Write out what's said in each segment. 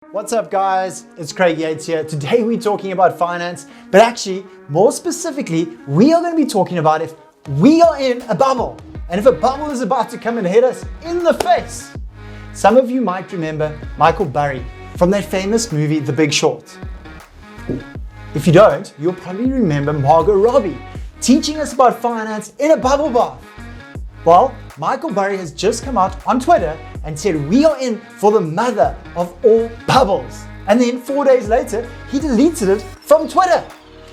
What's up guys, it's Craig Yeats here. Today we're talking about finance, but actually more specifically, we are going to be talking about if we are in a bubble and if a bubble is about to come and hit us in the face. Some of you might remember Michael Burry from that famous movie, The Big Short. If you don't, you'll probably remember Margot Robbie teaching us about finance in a bubble bath. Well, Michael Burry has just come out on Twitter and said we are in for the mother of all bubbles. And then 4 days later, he deleted it from Twitter.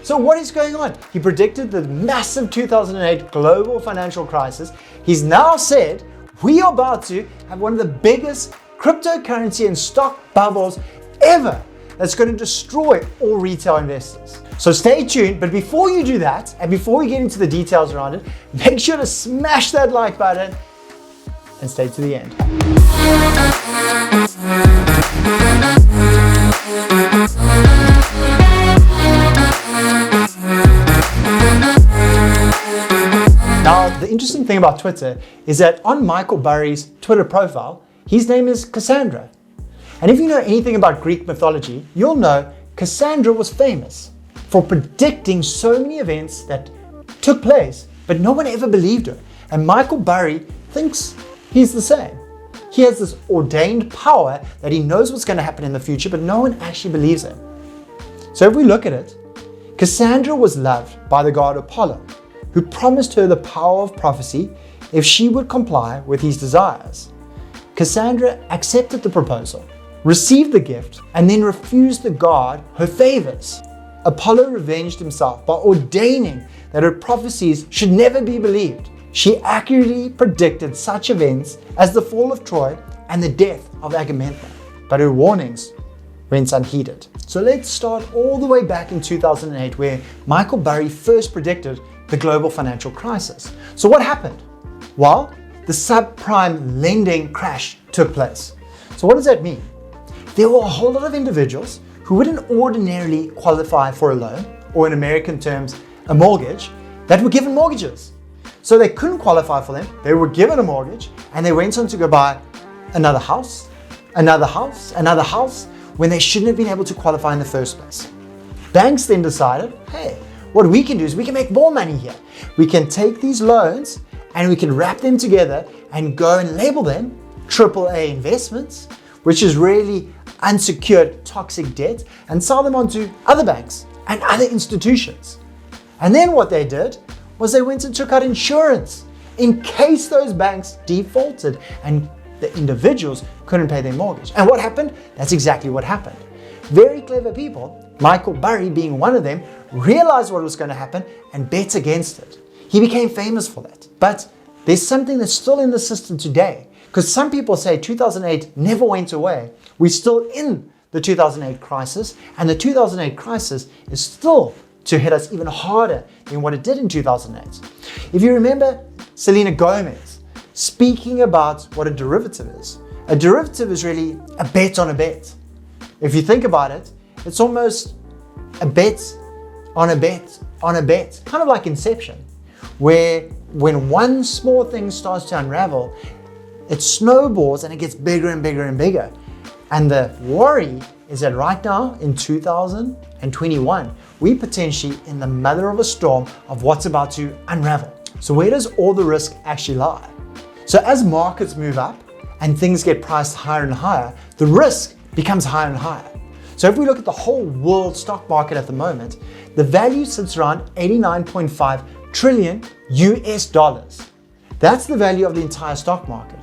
So what is going on? He predicted the massive 2008 global financial crisis. He's now said we are about to have one of the biggest cryptocurrency and stock bubbles ever that's going to destroy all retail investors. So stay tuned, but before you do that, and before we get into the details around it, make sure to smash that like button and stay to the end. Now, the interesting thing about Twitter is that on Michael Burry's Twitter profile, his name is Cassandra. And if you know anything about Greek mythology, you'll know Cassandra was famous for predicting so many events that took place, but no one ever believed her. And Michael Burry thinks he's the same. He has this ordained power that he knows what's going to happen in the future, but no one actually believes him. So if we look at it, Cassandra was loved by the god Apollo, who promised her the power of prophecy if she would comply with his desires. Cassandra accepted the proposal, received the gift, and then refused the god her favors. Apollo revenged himself by ordaining that her prophecies should never be believed. She accurately predicted such events as the fall of Troy and the death of Agamemnon, but her warnings went unheeded. So let's start all the way back in 2008, where Michael Burry first predicted the global financial crisis. So what happened? Well, the subprime lending crash took place. So what does that mean? There were a whole lot of individuals who wouldn't ordinarily qualify for a loan, or in American terms, a mortgage, that were given mortgages. So they couldn't qualify for them, they were given a mortgage, and they went on to go buy another house, another house, another house, when they shouldn't have been able to qualify in the first place. Banks then decided, hey, what we can do is we can make more money here. We can take these loans and we can wrap them together and go and label them AAA investments, which is really unsecured toxic debt, and sell them on to other banks and other institutions. And then what they did was they went and took out insurance in case those banks defaulted and the individuals couldn't pay their mortgage. And what happened? That's exactly what happened. Very clever people, Michael Burry being one of them, realized what was going to happen and bet against it. He became famous for that. But there's something that's still in the system today, because some people say 2008 never went away. We're still in the 2008 crisis, and the 2008 crisis is still to hit us even harder than what it did in 2008. If you remember Selena Gomez speaking about what a derivative is really a bet on a bet. If you think about it, it's almost a bet on a bet on a bet, kind of like Inception, where when one small thing starts to unravel, it snowballs and it gets bigger and bigger and bigger. And the worry is that right now in 2021, we potentially in the mother of a storm of what's about to unravel. So where does all the risk actually lie? So as markets move up and things get priced higher and higher, the risk becomes higher and higher. So if we look at the whole world stock market at the moment, the value sits around 89.5 trillion US dollars. That's the value of the entire stock market.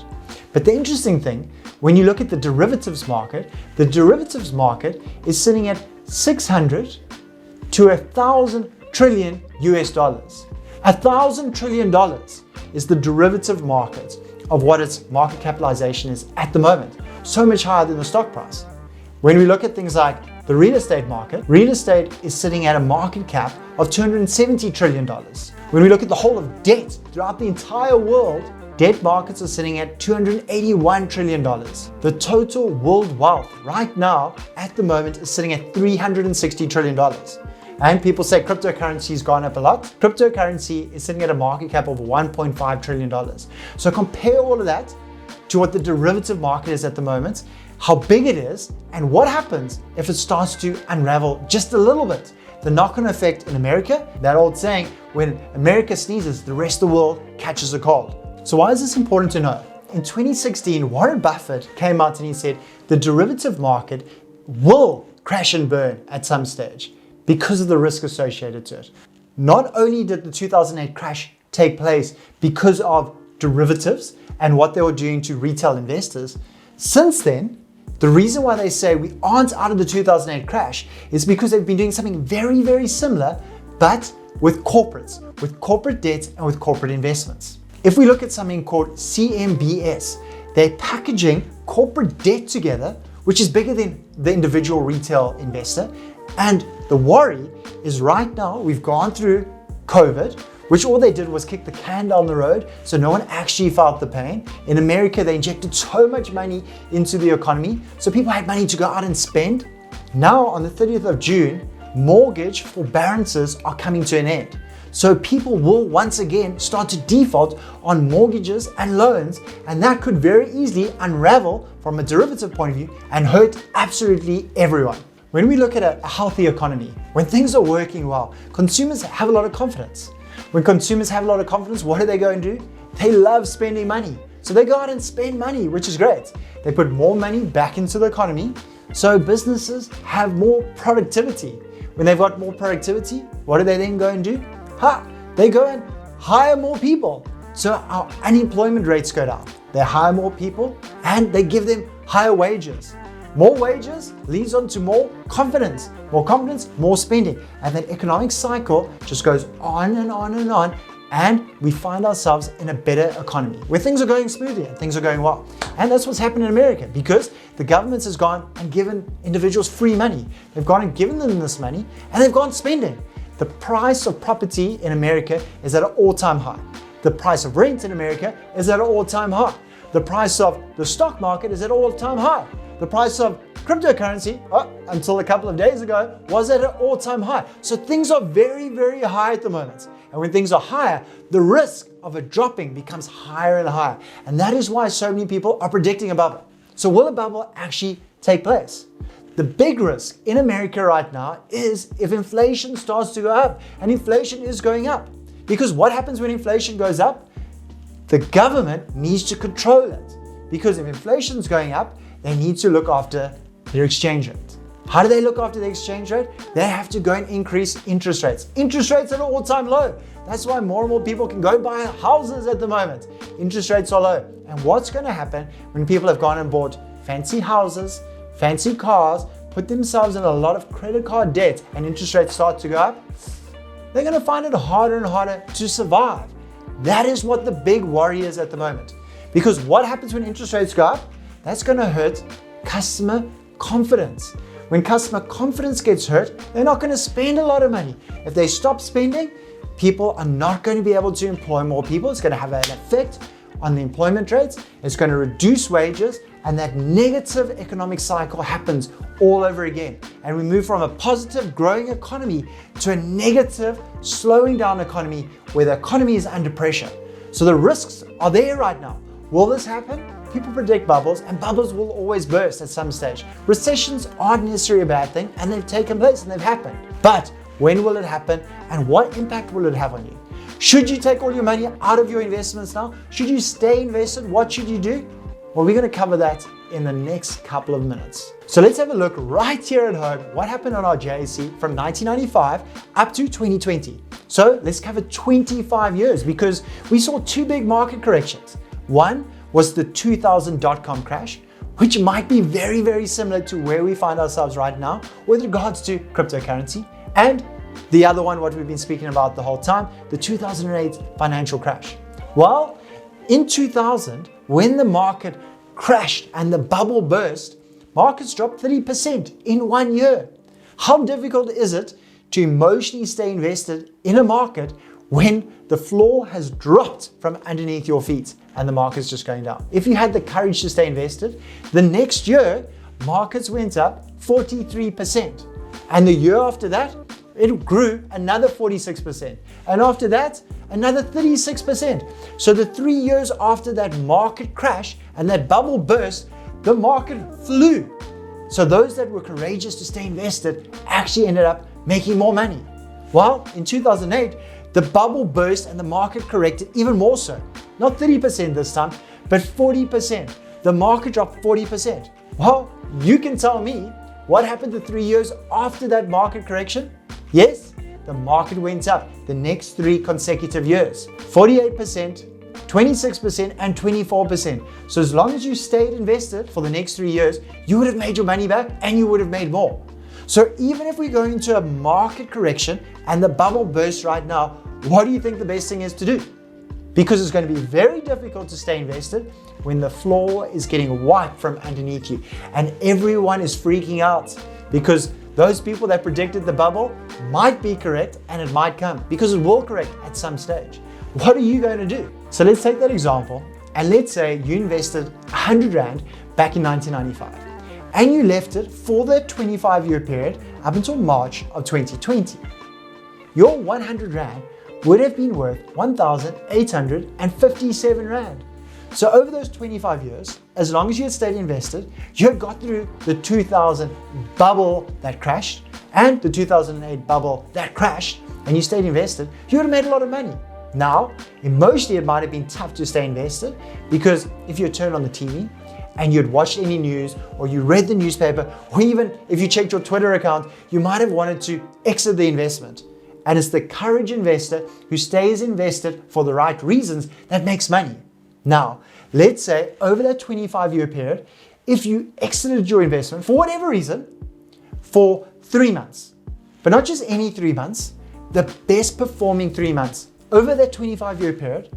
But the interesting thing, when you look at the derivatives market is sitting at 600 to 1,000 trillion US dollars. $1,000 trillion is the derivative market of what its market capitalization is at the moment. So much higher than the stock price. When we look at things like the real estate market, real estate is sitting at a market cap of $270 trillion. When we look at the whole of debt throughout the entire world, debt markets are sitting at $281 trillion. The total world wealth right now at the moment is sitting at $360 trillion. And people say cryptocurrency has gone up a lot. Cryptocurrency is sitting at a market cap of $1.5 trillion. So compare all of that to what the derivative market is at the moment, how big it is, and what happens if it starts to unravel just a little bit. The knock-on effect in America, that old saying, when America sneezes, the rest of the world catches a cold. So why is this important to know? In 2016, Warren Buffett came out and he said the derivative market will crash and burn at some stage because of the risk associated to it. Not only did the 2008 crash take place because of derivatives and what they were doing to retail investors, since then, the reason why they say we aren't out of the 2008 crash is because they've been doing something very, very similar, but with corporates, with corporate debt and with corporate investments. If we look at something called CMBS, they're packaging corporate debt together, which is bigger than the individual retail investor. And the worry is right now we've gone through COVID, which all they did was kick the can down the road, so no one actually felt the pain. In America, they injected so much money into the economy, so people had money to go out and spend. Now, on the 30th of June, mortgage forbearances are coming to an end. So people will once again start to default on mortgages and loans, and that could very easily unravel from a derivative point of view and hurt absolutely everyone. When we look at a healthy economy, when things are working well, consumers have a lot of confidence. When consumers have a lot of confidence, what do they go and do? They love spending money. So they go out and spend money, which is great. They put more money back into the economy, so businesses have more productivity. When they've got more productivity, what do they then go and do? They go and hire more people. So our unemployment rates go down. They hire more people and they give them higher wages. More wages leads on to more confidence, more spending. And that economic cycle just goes on and on and on. And we find ourselves in a better economy where things are going smoothly and things are going well. And that's what's happened in America because the government has gone and given individuals free money. They've gone and given them this money and they've gone spending. The price of property in America is at an all-time high. The price of rent in America is at an all-time high. The price of the stock market is at an all-time high. The price of cryptocurrency, until a couple of days ago, was at an all-time high. So things are very, very high at the moment. And when things are higher, the risk of it dropping becomes higher and higher. And that is why so many people are predicting a bubble. So will a bubble actually take place? The big risk in America right now is if inflation starts to go up, and inflation is going up. Because what happens when inflation goes up? The government needs to control it. Because if inflation is going up, they need to look after their exchange rate. How do they look after the exchange rate? They have to go and increase interest rates. Interest rates at an all-time low. That's why more and more people can go buy houses at the moment. Interest rates are low. And what's going to happen when people have gone and bought fancy houses, fancy cars, put themselves in a lot of credit card debt, and interest rates start to go up? They're going to find it harder and harder to survive. That is what the big worry is at the moment. Because what happens when interest rates go up? That's going to hurt customer confidence. When customer confidence gets hurt, they're not going to spend a lot of money. If they stop spending, people are not going to be able to employ more people. It's going to have an effect on the employment rates. It's going to reduce wages, and that negative economic cycle happens all over again. And we move from a positive growing economy to a negative slowing down economy where the economy is under pressure. So the risks are there right now. Will this happen? People predict bubbles, and bubbles will always burst at some stage. Recessions aren't necessarily a bad thing, and they've taken place and they've happened. But when will it happen, and what impact will it have on you? Should you take all your money out of your investments now? Should you stay invested? What should you do? Well, we're going to cover that in the next couple of minutes. So let's have a look right here at home what happened on our JSE from 1995 up to 2020. So let's cover 25 years because we saw two big market corrections. One was the 2000 dot-com crash, which might be very, very similar to where we find ourselves right now with regards to cryptocurrency. And the other one, what we've been speaking about the whole time, the 2008 financial crash. Well, in 2000, when the market crashed and the bubble burst, markets dropped 30% in 1 year. How difficult is it to emotionally stay invested in a market when the floor has dropped from underneath your feet and the market's just going down? If you had the courage to stay invested, the next year, markets went up 43%. And the year after that, it grew another 46%. And after that, another 36%. So the 3 years after that market crash and that bubble burst, the market flew. So those that were courageous to stay invested actually ended up making more money. Well, in 2008, the bubble burst and the market corrected even more so. Not 30% this time, but 40%. The market dropped 40%. Well, you can tell me what happened the 3 years after that market correction? Yes, the market went up the next 3 consecutive years. 48%, 26% and 24%. So as long as you stayed invested for the next 3 years, you would have made your money back and you would have made more. So even if we go into a market correction and the bubble bursts right now, what do you think the best thing is to do? Because it's going to be very difficult to stay invested when the floor is getting wiped from underneath you and everyone is freaking out because those people that predicted the bubble might be correct and it might come because it will correct at some stage. What are you going to do? So let's take that example and let's say you invested 100 Rand back in 1995 and you left it for the 25-year period up until March of 2020. Your 100 Rand would have been worth 1,857 Rand. So over those 25 years, as long as you had stayed invested, you had got through the 2000 bubble that crashed and the 2008 bubble that crashed, and you stayed invested, you would have made a lot of money. Now, emotionally, it might have been tough to stay invested because if you had turned on the TV and you'd watched any news or you read the newspaper, or even if you checked your Twitter account, you might have wanted to exit the investment. And it's the courage investor who stays invested for the right reasons that makes money. Now, let's say over that 25-year period, if you exited your investment for whatever reason, for 3 months, but not just any 3 months, the best performing 3 months, over that 25-year period,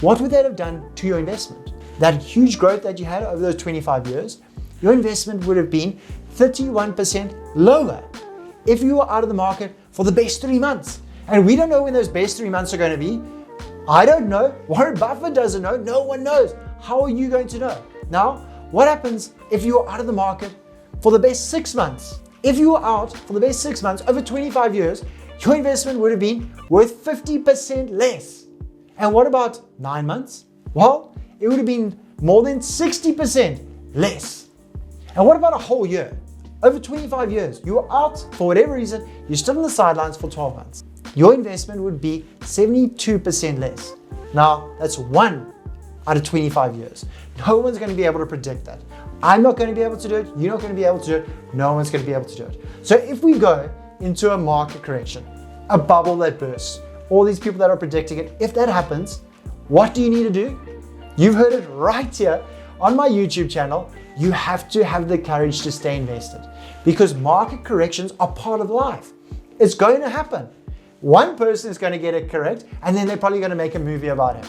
what would that have done to your investment? That huge growth that you had over those 25 years, your investment would have been 31% lower if you were out of the market for the best 3 months. And we don't know when those best 3 months are going to be. I don't know. Warren Buffett doesn't know. No one knows. How are you going to know? Now, what happens if you are out of the market for the best 6 months? If you were out for the best 6 months over 25 years, your investment would have been worth 50% less. And what about 9 months? Well, it would have been more than 60% less. And what about a whole year? Over 25 years, you were out for whatever reason, you stood on the sidelines for 12 months. Your investment would be 72% less. Now, that's 1 out of 25 years. No one's going to be able to predict that. I'm not going to be able to do it. You're not going to be able to do it. No one's going to be able to do it. So if we go into a market correction, a bubble that bursts, all these people that are predicting it, if that happens, what do you need to do? You've heard it right here on my YouTube channel. You have to have the courage to stay invested because market corrections are part of life. It's going to happen. One person is going to get it correct and then they're probably going to make a movie about him.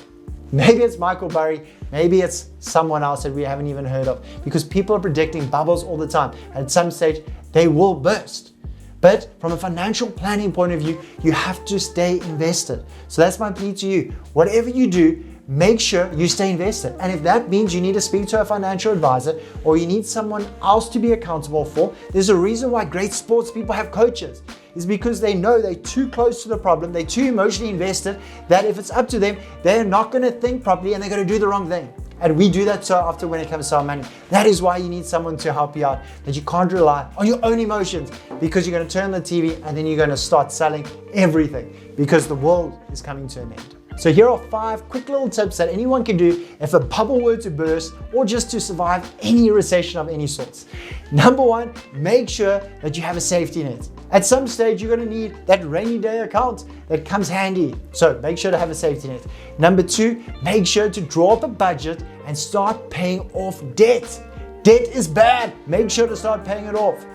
Maybe it's Michael Burry, maybe it's someone else that we haven't even heard of because people are predicting bubbles all the time. At some stage, they will burst. But from a financial planning point of view, you have to stay invested. So that's my plea to you. Whatever you do, make sure you stay invested. And if that means you need to speak to a financial advisor or you need someone else to be accountable for, there's a reason why great sports people have coaches. Is because they know they're too close to the problem, they're too emotionally invested, that if it's up to them, they're not going to think properly and they're going to do the wrong thing. And we do that so often when it comes to our money. That is why you need someone to help you out, that you can't rely on your own emotions because you're going to turn on the TV and then you're going to start selling everything because the world is coming to an end. So here are 5 quick little tips that anyone can do if a bubble were to burst or just to survive any recession of any sorts. Number 1, make sure that you have a safety net. At some stage, you're going to need that rainy day account that comes handy. So make sure to have a safety net. Number 2, make sure to draw up a budget and start paying off debt. Debt is bad. Make sure to start paying it off.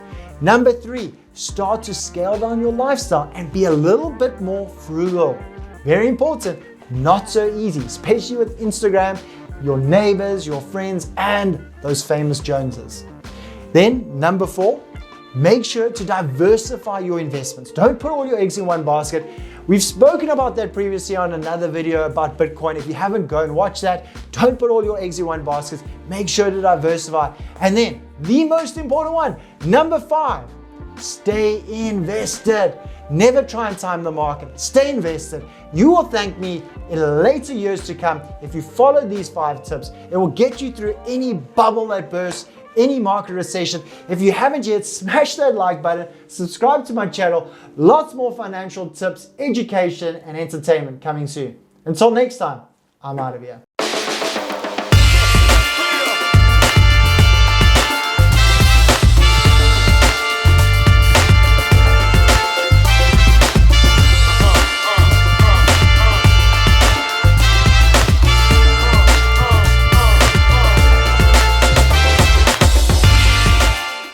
Number 3, start to scale down your lifestyle and be a little bit more frugal. Very important. Not so easy, especially with Instagram, your neighbors, your friends, and those famous Joneses. Then number 4, make sure to diversify your investments. Don't put all your eggs in one basket. We've spoken about that previously on another video about Bitcoin. If you haven't, go and watch that. Don't put all your eggs in one basket. Make sure to diversify. And then the most important one, number 5, stay invested. Never try and time the market. Stay invested. You will thank me in later years to come if you follow these 5 tips. It will get you through any bubble that bursts, any market recession. If you haven't yet, smash that like button, subscribe to my channel. Lots more financial tips, education, and entertainment coming soon. Until next time, I'm out of here.